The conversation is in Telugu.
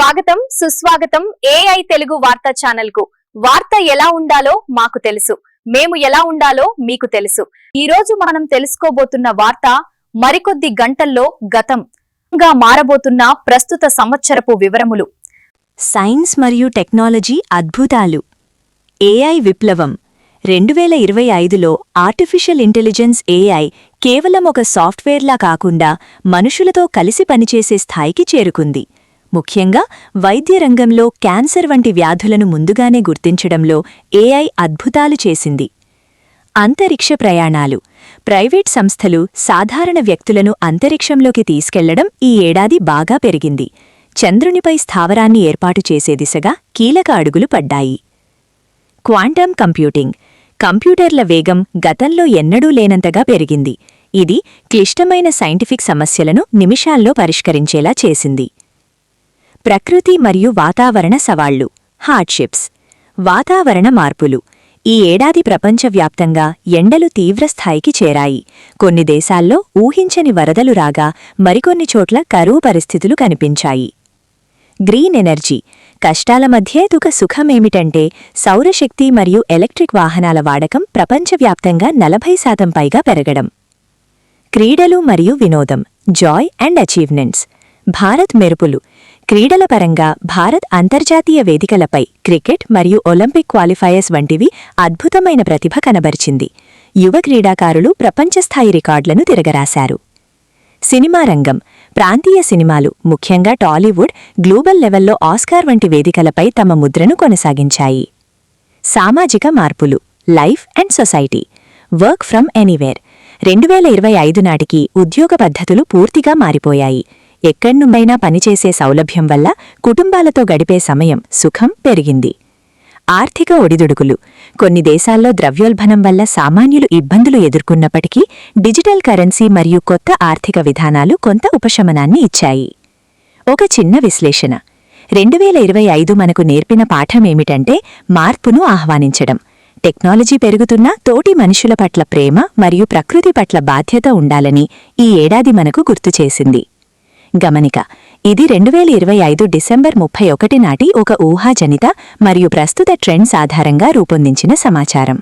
స్వాగతం సుస్వాగతం ఏఐ తెలుగు వార్తా ఛానల్ కు. వార్త ఎలా ఉండాలో మాకు తెలుసు, మేము ఎలా ఉండాలో మీకు తెలుసు. ఈ రోజు మనం తెలుసుకోబోతున్న వార్త మరికొద్ది గంటల్లో గతంగా మారబోతున్న ప్రస్తుత సంవత్సరపు వివరములు. సైన్స్ మరియు టెక్నాలజీ అద్భుతాలు. ఏఐ విప్లవం 2025లో ఆర్టిఫిషియల్ ఇంటెలిజెన్స్ ఏఐ కేవలం ఒక సాఫ్ట్వేర్లా కాకుండా మనుషులతో కలిసి పనిచేసే స్థాయికి చేరుకుంది. ముఖ్యంగా వైద్య రంగంలో క్యాన్సర్ వంటి వ్యాధులను ముందుగానే గుర్తించడంలో ఏఐ అద్భుతాలు చేసింది. అంతరిక్ష ప్రయాణాలు. ప్రైవేట్ సంస్థలు సాధారణ వ్యక్తులను అంతరిక్షంలోకి తీసుకెళ్లడం ఈ ఏడాది బాగా పెరిగింది. చంద్రునిపై స్థావరాన్ని ఏర్పాటు చేసే దిశగా కీలక అడుగులు పడ్డాయి. Quantum computing. కంప్యూటర్ల వేగం గతంలో ఎన్నడూ లేనంతగా పెరిగింది. ఇది క్లిష్టమైన సైంటిఫిక్ సమస్యలను నిమిషాల్లో పరిష్కరించేలా చేసింది. ప్రకృతి మరియు వాతావరణ సవాళ్లు. హార్డ్షిప్స్. వాతావరణ మార్పులు. ఈ ఏడాది ప్రపంచవ్యాప్తంగా ఎండలు తీవ్రస్థాయికి చేరాయి. కొన్ని దేశాల్లో ఊహించని వరదలు రాగా మరికొన్ని చోట్ల కరువు పరిస్థితులు కనిపించాయి. Green energy. కష్టాల మధ్య ఒక సుఖమేమిటంటే సౌరశక్తి మరియు ఎలక్ట్రిక్ వాహనాల వాడకం ప్రపంచవ్యాప్తంగా 40% పైగా పెరగడం. క్రీడలు మరియు వినోదం. Joy and achievements. భారత్ మెరుపులు. క్రీడల పరంగా భారత్ అంతర్జాతీయ వేదికలపై క్రికెట్ మరియు ఒలింపిక్ క్వాలిఫైయర్స్ వంటివి అద్భుతమైన ప్రతిభ కనబరిచింది. యువ క్రీడాకారులు ప్రపంచస్థాయి రికార్డులను తిరగరాశారు. సినిమా రంగం. ప్రాంతీయ సినిమాలు, ముఖ్యంగా టాలీవుడ్, గ్లోబల్ లెవెల్లో ఆస్కార్ వంటి వేదికలపై తమ ముద్రను కొనసాగించాయి. సామాజిక మార్పులు. Life and society. Work from anywhere. 2025 నాటికి ఉద్యోగ పద్ధతులు పూర్తిగా మారిపోయాయి. ఎక్కడ్నుండైనా పనిచేసే సౌలభ్యం వల్ల కుటుంబాలతో గడిపే సమయం, సుఖం పెరిగింది. ఆర్థిక ఒడిదుడుకులు. కొన్ని దేశాల్లో ద్రవ్యోల్బణం వల్ల సామాన్యులు ఇబ్బందులు ఎదుర్కొన్నప్పటికీ డిజిటల్ కరెన్సీ మరియు కొత్త ఆర్థిక విధానాలు కొంత ఉపశమనాన్ని ఇచ్చాయి. ఒక చిన్న విశ్లేషణ. 2025 మనకు నేర్పిన పాఠమేమిటంటే మార్పును ఆహ్వానించడం. టెక్నాలజీ పెరుగుతున్నా తోటి మనుషుల పట్ల ప్రేమ మరియు ప్రకృతి పట్ల బాధ్యత ఉండాలని ఈ ఏడాది మనకు గుర్తుచేసింది. గమనిక. ఇది 2025 డిసెంబర్ 31 నాటి ఒక ఊహాజనిత మరియు ప్రస్తుత ట్రెండ్స్ ఆధారంగా రూపొందించిన సమాచారం.